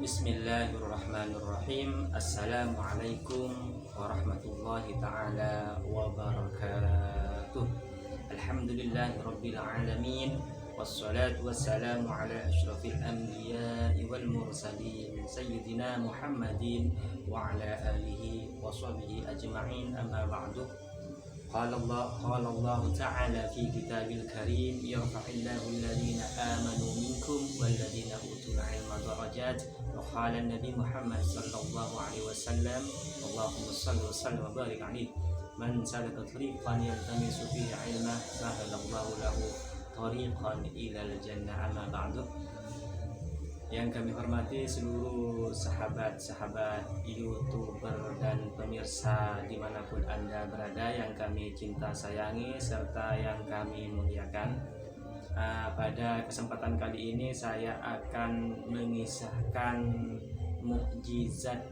Bismillahirrahmanirrahim. Assalamualaikum warahmatullahi ta'ala wabarakatuh. Alhamdulillahirabbil alamin. Wassalatu wassalamu ala asyrafil anbiya'i wal mursalin sayyidina Muhammadin wa ala alihi wa sahbihi ajma'in. Amma ba'du. Qala Allah ta'ala fi kitabil karim, yarfa'illahu alladhina amanu minkum walladhina utul ilma darajat. Wa qala Nabi Muhammad sallallahu alaihi wasallam, Allahumma shalli wa sallim wa barik alaihi, man salaka tariqan yaltamisu fihi ilma sahalallahu lahu tariqan ilal jannah. Amma ba'du. Yang kami hormati seluruh sahabat-sahabat YouTuber dan pemirsa dimanapun Anda berada, yang kami cinta sayangi serta yang kami muliakan. Pada kesempatan kali ini saya akan mengisahkan mukjizat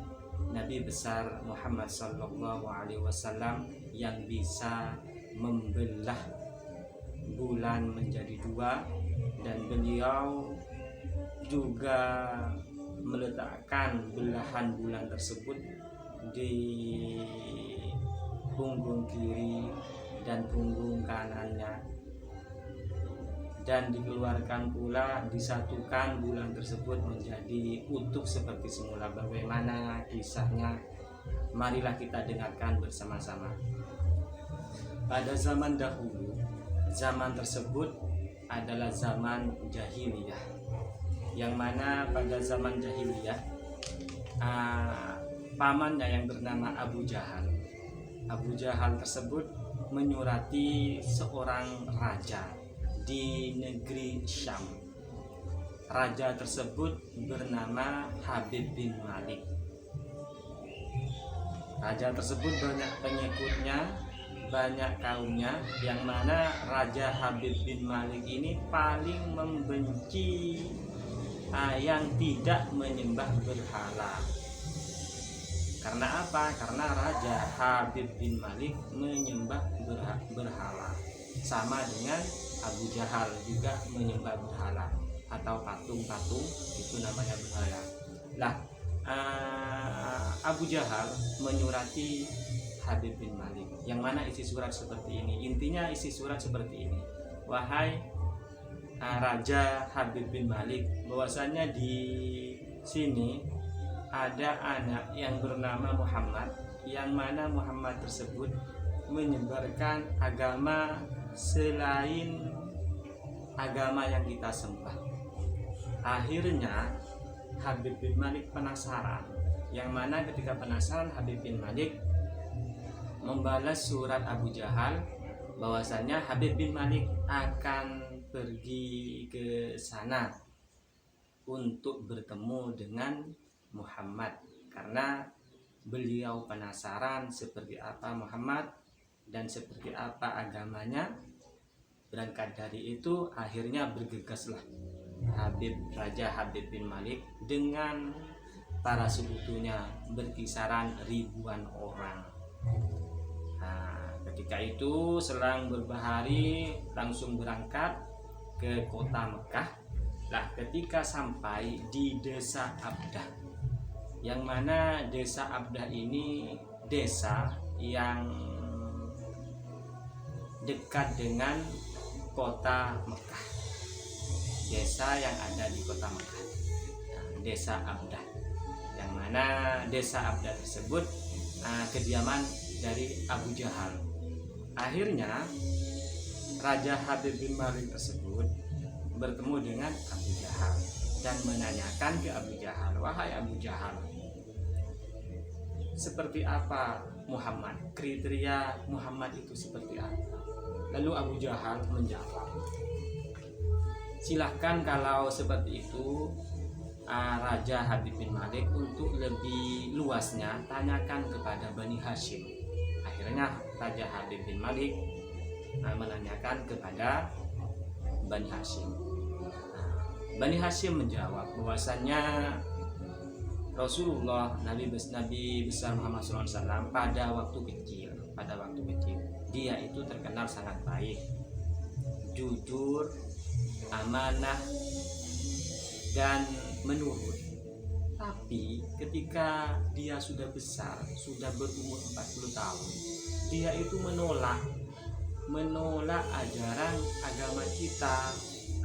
Nabi besar Muhammad Sallallahu Alaihi Wasallam yang bisa membelah bulan menjadi dua, dan beliau juga meletakkan belahan bulan tersebut di punggung kiri dan punggung kanannya, dan dikeluarkan pula, disatukan bulan tersebut menjadi utuh seperti semula. Bagaimana kisahnya? Marilah kita dengarkan bersama-sama. Pada zaman dahulu, zaman tersebut adalah zaman jahiliyah, yang mana pada zaman jahiliyah pamannya yang bernama Abu Jahal tersebut menyurati seorang raja di negeri Syam. Raja tersebut bernama Habib bin Malik. Raja tersebut banyak pengikutnya, banyak kaumnya, yang mana Raja Habib bin Malik ini paling membenci yang tidak menyembah berhala. Karena apa? Karena Raja Habib bin Malik menyembah berhala, sama dengan Abu Jahal juga menyembah berhala atau patung-patung, itu namanya berhala. Lah, Abu Jahal menyurati Habib bin Malik, yang mana isi surat seperti ini. Intinya isi surat seperti ini: wahai Raja Habib bin Malik, bahwasannya di sini ada anak yang bernama Muhammad, yang mana Muhammad tersebut menyebarkan agama selain agama yang kita sembah. Akhirnya Habib bin Malik penasaran, yang mana ketika penasaran Habib bin Malik membalas surat Abu Jahal bahwasannya Habib bin Malik akan pergi ke sana untuk bertemu dengan Muhammad, karena beliau penasaran seperti apa Muhammad dan seperti apa agamanya. Berangkat dari itu, akhirnya bergegaslah Raja Habib bin Malik dengan para sekutunya, berkisaran ribuan orang. Ketika itu selang beberapa hari langsung berangkat ke kota Mekah. Lah, ketika sampai di desa Abdah, yang mana desa Abdah ini desa yang dekat dengan kota Mekah, desa yang ada di kota Mekah, desa Abdah, yang mana desa Abdah tersebut kediaman dari Abu Jahal. Akhirnya Raja Habib bin Malik tersebut bertemu dengan Abu Jahal dan menanyakan ke Abu Jahal, wahai Abu Jahal, seperti apa Muhammad? Kriteria Muhammad itu seperti apa? Lalu Abu Jahal menjawab, silahkan kalau seperti itu Raja Habib bin Malik, untuk lebih luasnya tanyakan kepada Bani Hashim. Akhirnya Raja Habib bin Malik menanyakan kepada Bani Hashim. Bani Hashim menjawab bahwasannya Rasulullah Nabi besar Muhammad SAW pada waktu kecil dia itu terkenal sangat baik, jujur, amanah, dan menurut. Tapi ketika dia sudah besar, sudah berumur 40 tahun, dia itu menolak ajaran agama kita,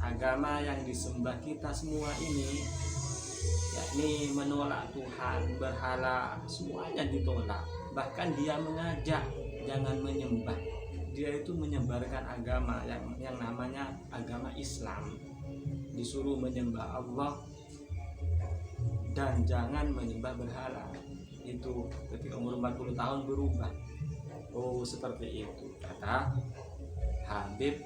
agama yang disembah kita semua ini, yakni menolak Tuhan, berhala, semuanya ditolak. Bahkan dia mengajak jangan menyembah. Dia itu menyebarkan agama yang namanya agama Islam. Disuruh menyembah Allah dan jangan menyembah berhala. Itu ketika umur 40 tahun berubah. Oh, seperti itu kata Habib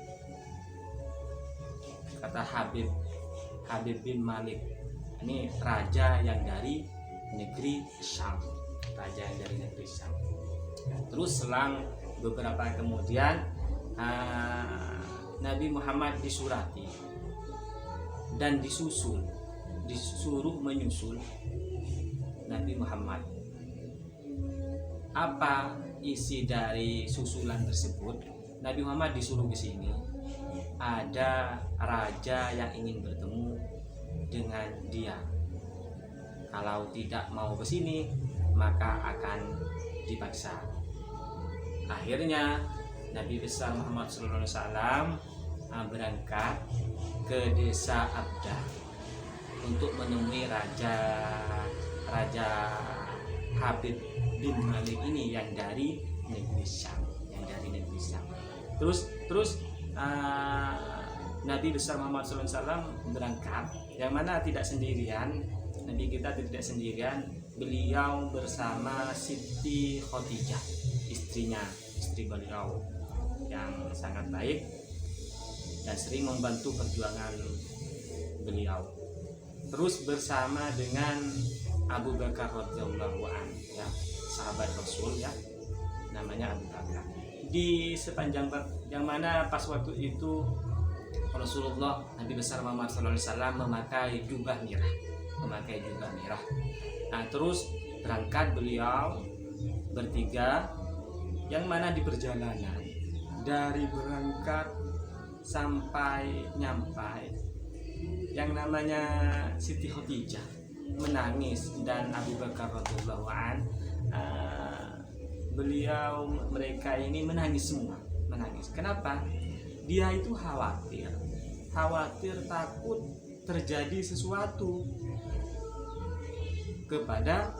bin Malik. Ini raja yang dari negeri Syam. Terus selang beberapa kemudian Nabi Muhammad disurati dan disuruh menyusul Nabi Muhammad. Apa isi dari susulan tersebut? Nabi Muhammad disuruh ke sini. Ada raja yang ingin bertemu dengan dia. Kalau tidak mau ke sini, maka akan dipaksa. Akhirnya Nabi besar Muhammad SAW berangkat ke desa Abdah untuk menemui Raja Habib bin Malik ini yang dari negeri Syam. Terus Nabi besar Muhammad SAW berangkat, yang mana tidak sendirian. Nabi kita tidak sendirian. Beliau bersama Siti Khadijah, istri beliau yang sangat baik dan sering membantu perjuangan beliau. Terus bersama dengan Abu Bakar radhiyallahu anhu, ya, sahabat Rasul, ya, namanya Abu Bakar. Di sepanjang yang mana pas waktu itu Rasulullah Nabi besar Muhammad SAW memakai jubah merah. Nah, terus berangkat beliau bertiga, yang mana di perjalanan dari berangkat sampai nyampai yang namanya Siti Khadijah menangis dan Abu Bakar radhiyallahu anhu, mereka ini menangis semua. Kenapa? Dia itu khawatir takut terjadi sesuatu kepada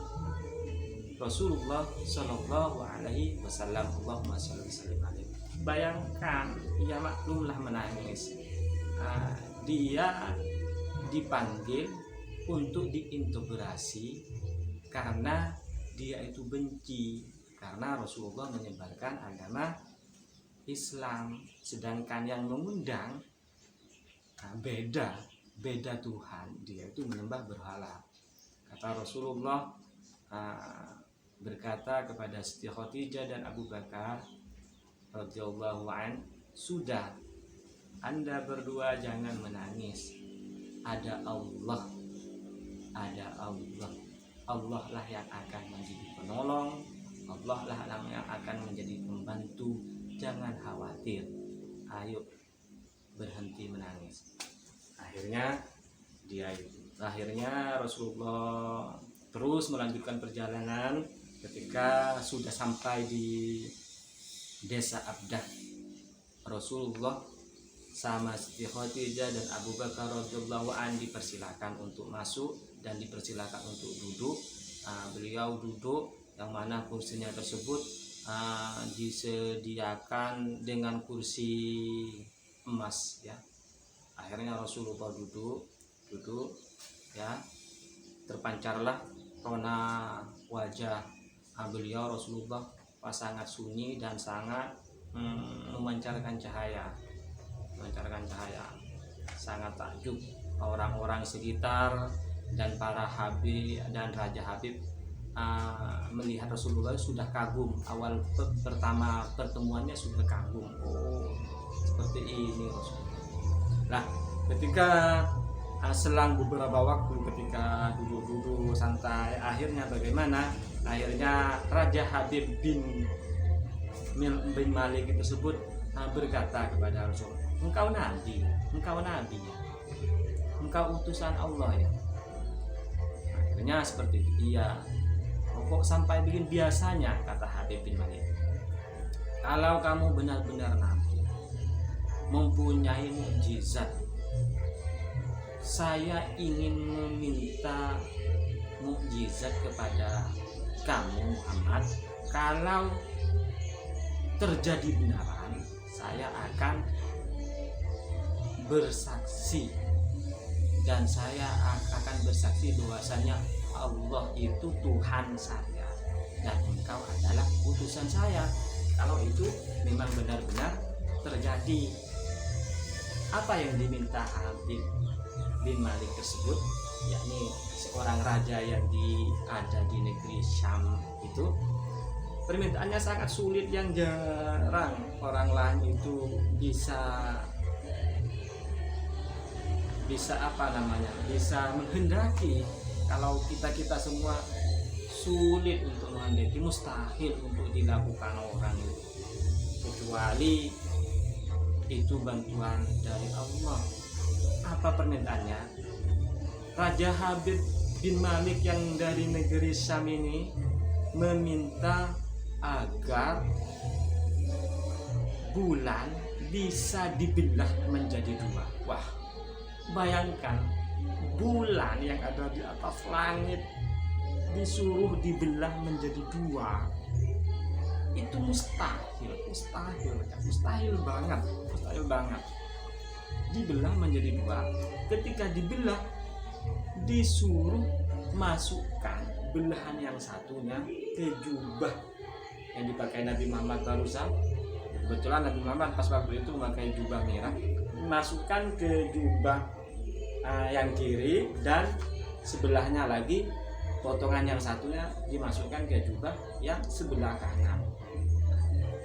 Rasulullah Shallallahu Alaihi Wasallam. Allahumma shalli wa sallim alaihi. Bayangkan, ya maklumlah menangis. Dia dipanggil untuk diintegrasi karena dia itu benci karena Rasulullah menyebarkan agama Islam, sedangkan yang mengundang beda Tuhan, dia itu menyembah berhala. Kata Rasulullah berkata kepada Siti Khadijah dan Abu Bakar radhiyallahu an, sudah, Anda berdua jangan menangis. Ada Allah lah yang akan menjadi penolong, Allah lah yang akan menjadi pembantu. Jangan khawatir, ayo berhenti menangis. Akhirnya Rasulullah terus melanjutkan perjalanan. Ketika sudah sampai di desa Abdah, Rasulullah sama Siti Khadijah dan Abu Bakar radhiyallahu an dipersilakan untuk masuk dan dipersilakan untuk duduk. Beliau duduk, yang mana kursinya tersebut disediakan dengan kursi emas, ya. Akhirnya Rasulullah duduk, ya. Terpancarlah rona wajah beliau Rasulullah sangat sunyi dan sangat memancarkan cahaya. Sangat takjub orang-orang sekitar dan para habib dan Raja Habib melihat Rasulullah sudah kagum. Awal pertama pertemuannya sudah kagum. Oh, seperti ini Rasulullah. Nah, ketika selang beberapa waktu, ketika duduk santai, akhirnya bagaimana? Akhirnya Raja Habib bin Malik tersebut berkata kepada Rasul, engkau nabi ya, engkau utusan Allah ya. Akhirnya seperti itu. Iya, kok sampai bikin biasanya, kata Habib bin Malik, kalau kamu benar-benar nabi, mempunyai mukjizat, saya ingin meminta mukjizat kepada kamu Muhammad. Kalau terjadi benaran, saya akan bersaksi, dan saya akan bersaksi bahwasanya Allah itu Tuhan saya dan engkau adalah utusan saya. Kalau itu memang benar-benar terjadi. Apa yang diminta Habib bin Malik tersebut, yakni seorang raja yang ada di negeri Syam itu, permintaannya sangat sulit, yang jarang orang lain itu bisa bisa menghendaki. Kalau kita semua sulit untuk menghendaki, mustahil untuk dilakukan orang itu, kecuali itu bantuan dari Allah. Apa permintaannya? Raja Habib bin Malik yang dari negeri Syam ini meminta agar bulan bisa dibelah menjadi dua. Wah, bayangkan, bulan yang ada di atas langit disuruh dibelah menjadi dua. Itu mustahil banget dibelah menjadi dua. Ketika dibelah, disuruh masukkan belahan yang satunya ke jubah yang dipakai Nabi Muhammad barusan. Kebetulan Nabi Muhammad pas waktu itu memakai jubah merah, masukkan ke jubah yang kiri, dan sebelahnya lagi potongan yang satunya dimasukkan ke jubah yang sebelah kanan.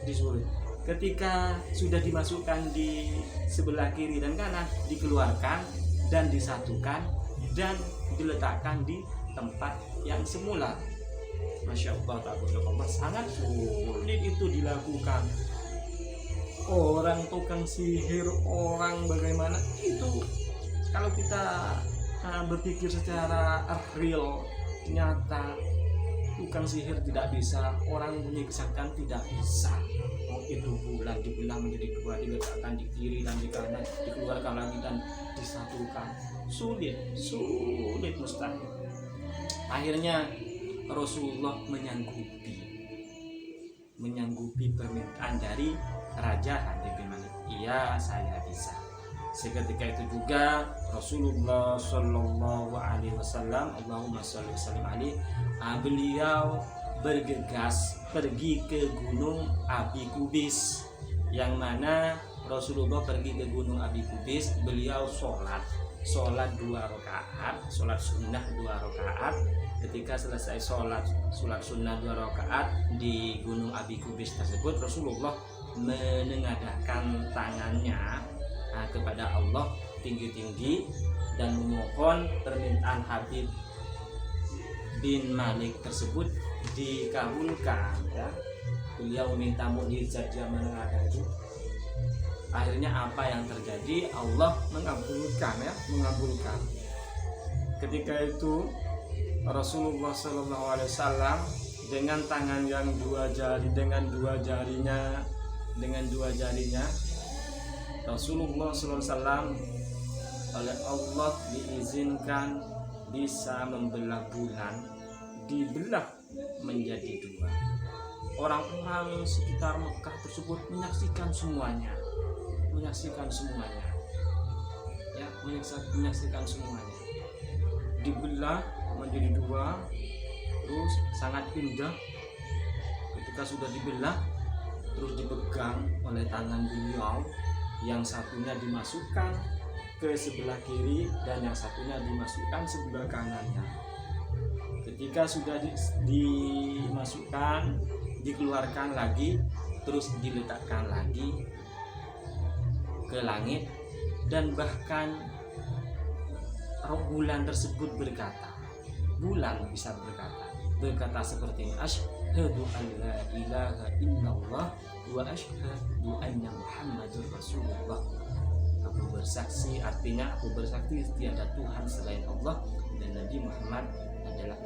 Disuruh. Ketika sudah dimasukkan di sebelah kiri dan kanan, dikeluarkan dan disatukan dan diletakkan di tempat yang semula. Masya Allah, sangat sulit itu dilakukan. Orang tukang sihir, orang bagaimana itu, kalau kita berpikir secara real, nyata, tukang sihir tidak bisa, orang punya kesaktian tidak bisa. Itu bulan dibelah menjadi dua, diletakkan di kiri dan di kanan, dikeluarkan lagi dan disatukan. Sulit, mustahil. Akhirnya Rasulullah menyanggupi permintaan dari Raja Habib bin Malik. Iya, saya bisa. Seketika itu juga Rasulullah Shallallahu Alaihi Wasallam, Allahumma sholli wa sallim alaihi, beliau bergegas pergi ke Gunung Abi Kubis, yang mana Rasulullah pergi ke Gunung Abi Kubis, beliau sholat 2 rakaat, sholat sunnah 2 rakaat. Ketika selesai sholat sunnah 2 rakaat di Gunung Abi Kubis tersebut, Rasulullah menengadahkan tangannya kepada Allah tinggi-tinggi dan memohon permintaan Habib bin Malik tersebut dikabulkan, ya. Beliau meminta mukjizat zaman ada itu. Akhirnya apa yang terjadi? Allah mengabulkan. Ketika itu Rasulullah SAW dengan tangan yang 2 jari, dengan dua jarinya Rasulullah SAW oleh Allah diizinkan bisa membelah bulan, dibelah menjadi 2. Orang-orang sekitar Mekah tersebut menyaksikan semuanya, ya, menyaksikan semuanya. Dibelah menjadi 2, terus sangat indah. Ketika sudah dibelah, terus dipegang oleh tangan beliau, yang satunya dimasukkan ke sebelah kiri dan yang satunya dimasukkan sebelah kanannya. Ketika sudah dimasukkan, dikeluarkan lagi, terus diletakkan lagi ke langit, dan bahkan bulan tersebut bulan bisa berkata seperti ini, asyhadu an la ilaha illallah wa asyhadu anna muhammadur rasulullah. Aku bersaksi, artinya aku bersaksi tiada Tuhan selain Allah dan Nabi Muhammad adalah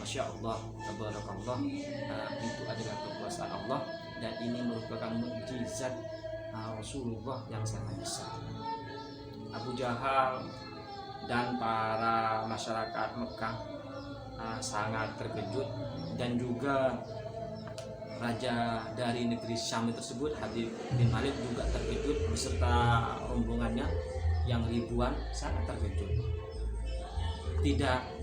Masya Allah, tabarakallah, itu adalah kekuasaan Allah dan ini merupakan mukjizat Rasulullah yang sangat besar. Abu Jahal dan para masyarakat Mekah sangat terkejut, dan juga raja dari negeri Syam tersebut, Habib bin Malik, juga terkejut beserta rombongannya yang ribuan, sangat terkejut. Tidak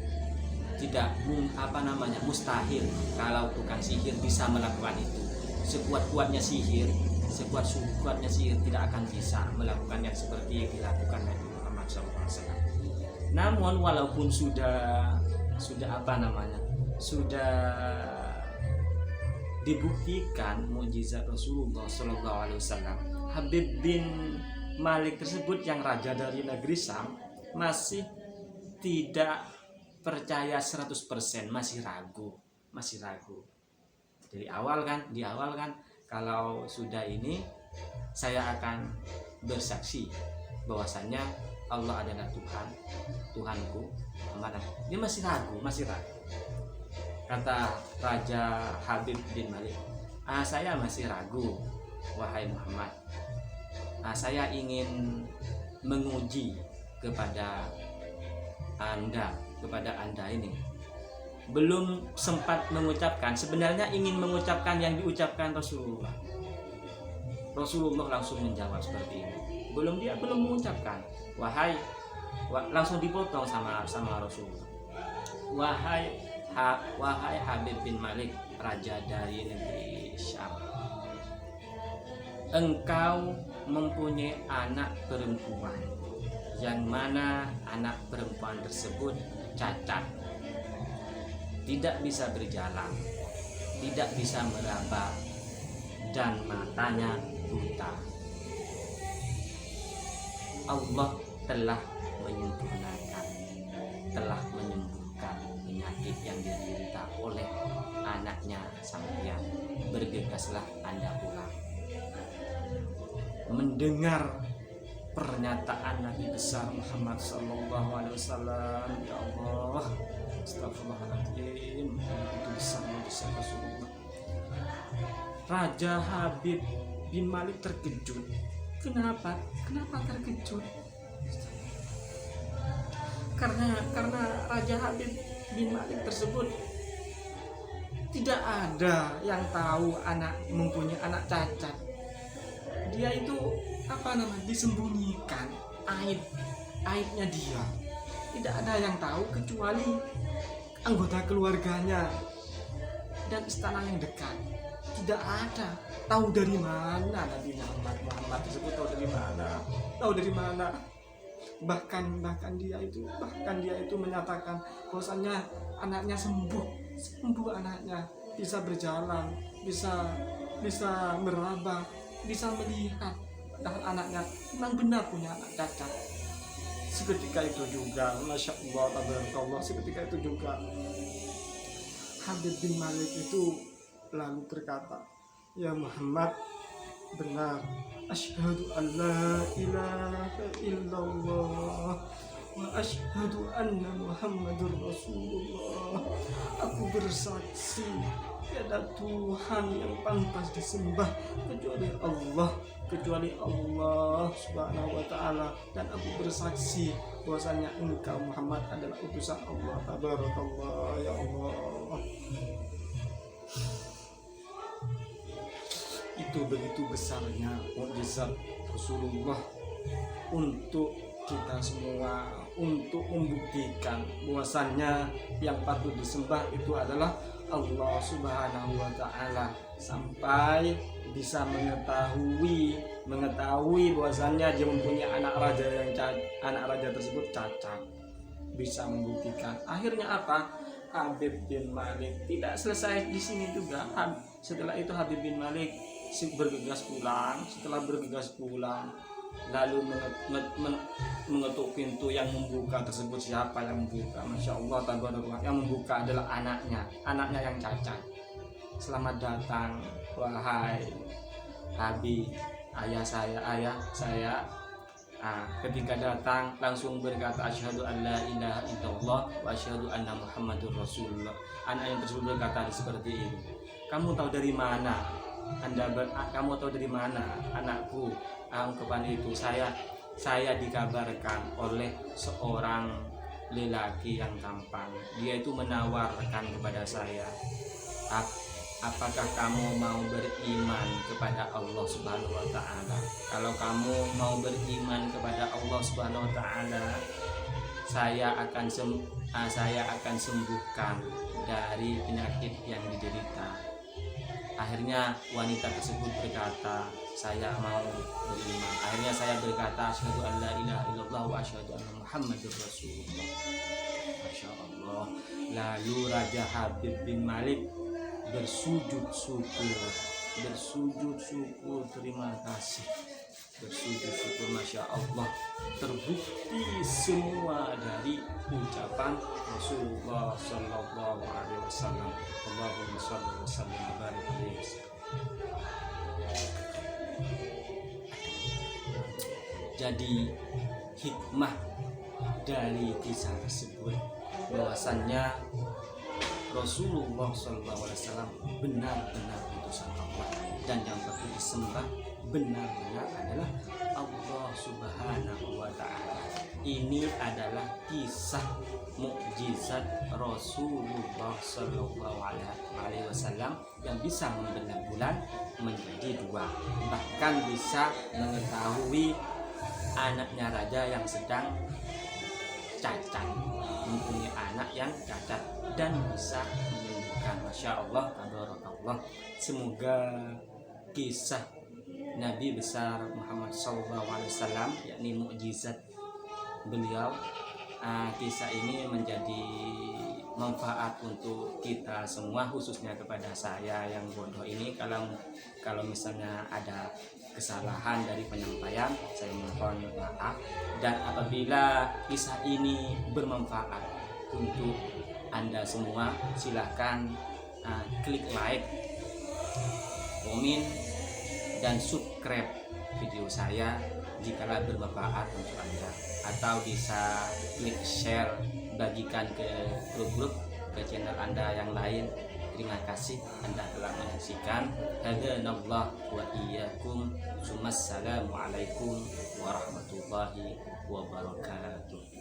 mustahil kalau tukang sihir bisa melakukan itu. Sekuat-kuatnya sihir tidak akan bisa melakukan yang seperti yang dilakukan Nabi Muhammad SAW. Namun walaupun sudah dibuktikan mukjizat Rasulullah SAW, Habib bin Malik tersebut yang raja dari negeri Syam masih tidak percaya 100%, masih ragu. Di awal kan kalau sudah ini saya akan bersaksi bahwasanya Allah adalah Tuhanku Muhammad. Dia masih ragu. Kata Raja Habib bin Malik, saya masih ragu, wahai Muhammad. Saya ingin menguji kepada anda ini. Belum sempat mengucapkan, sebenarnya ingin mengucapkan yang diucapkan Rasulullah. Rasulullah langsung menjawab seperti ini. Dia belum mengucapkan, langsung dipotong sama Rasulullah. Wahai Habib bin Malik, raja dari negeri Syam, engkau mempunyai anak perempuan, yang mana anak perempuan tersebut cacat, tidak bisa berjalan, tidak bisa meraba, dan matanya buta. Allah telah menyembuhkan penyakit yang diderita oleh anaknya sampeyan. Bergegaslah Anda pulang. Mendengar pernyataan Nabi besar Muhammad sallallahu alaihi wasallam, ya Allah, astagfirullahaladzim, itu besar Rasulullah. Raja Habib bin Malik terkejut. Kenapa terkejut? Karena Raja Habib bin Malik tersebut tidak ada yang tahu mempunyai anak cacat. Dia itu disembunyikan aibnya dia. Tidak ada yang tahu kecuali anggota keluarganya dan istana yang dekat. Tidak ada. Tahu dari mana Nabi Muhammad tersebut? Tahu dari mana? Bahkan dia itu menyatakan bahwasanya anaknya sembuh anaknya, bisa berjalan, bisa meraba, bisa melihat. Padahal anaknya memang benar punya anak cacat. Seketika itu juga, Masya Allah, tabarakallah, seketika itu juga Habib bin Malik itu lalu berkata, ya Muhammad, benar, asyhadu an la ilaha illallah wa asyhadu anna Muhammadur Rasulullah. Aku bersaksi tiada Tuhan yang pantas disembah kecuali Allah Subhanahu wa taala, dan aku bersaksi bahwasanya engkau Muhammad adalah utusan Allah. Tabarakallah, ya Allah. Itu begitu besarnya mukjizat Rasulullah untuk kita semua, untuk membuktikan bahwasannya yang patut disembah itu adalah Allah Subhanahu wa taala, sampai bisa mengetahui bahwasannya dia mempunyai anak raja tersebut cacat, bisa membuktikan. Akhirnya apa? Habib bin Malik tidak selesai di sini juga. Setelah itu Habib bin Malik bergegas pulang, lalu mengetuk pintu. Yang membuka tersebut siapa yang membuka? Masya Allah, tabarakallah, yang membuka adalah anaknya yang cacat. Selamat datang wahai Habib, ayah saya, Ketika datang langsung berkata asyhadu an la ilaha illallah wa asyhadu anna muhammadur rasulullah. Anak yang tersebut berkata seperti ini, kamu tahu dari mana? Kamu tahu dari mana anakku? Ungkapan itu saya dikabarkan oleh seorang lelaki yang tampan. Dia itu menawarkan kepada saya, apakah kamu mau beriman kepada Allah Subhanahu wa taala? Kalau kamu mau beriman kepada Allah Subhanahu wa taala, saya akan sembuhkan dari penyakit yang diderita. Akhirnya wanita tersebut berkata, saya mau beriman. Akhirnya saya berkata, asyhadu an la ilaha illallah wa asyhadu anna muhammadur rasulullah. Masya Allah. Lalu Raja Habib bin Malik bersujud syukur, terima kasih, bersujud syukur. Masya Allah, terbukti semua dari ucapan Rasulullah Sallallahu Alaihi Wasallam. Allahumma shalli wa sallim wa barik alaihi. Jadi hikmah dari kisah tersebut bahwasannya Rasulullah SAW benar-benar utusan Allah, dan yang patut disembah benar-benar adalah Allah Subhanahu wa taala. Ini adalah kisah mukjizat Rasulullah Sallallahu Alaihi Wasallam yang bisa membelah bulan menjadi dua, bahkan bisa mengetahui anaknya raja yang sedang cacat, mempunyai anak yang cacat, dan bisa menyembuhkan. Masya Allah, tabarakallah. Semoga kisah Nabi besar Muhammad SAW, yakni mukjizat beliau, kisah ini menjadi manfaat untuk kita semua, khususnya kepada saya yang bodoh ini. Kalau misalnya ada kesalahan dari penyampaian, saya mohon maaf. Dan apabila kisah ini bermanfaat untuk Anda semua, silahkan klik like, komen, dan subscribe video saya jikalau bermanfaat untuk Anda, atau bisa klik share, bagikan ke grup-grup, ke channel Anda yang lain. Terima kasih Anda telah menyaksikan. Hadanallah wa iyyakum. Assalamualaikum warahmatullahi wabarakatuh.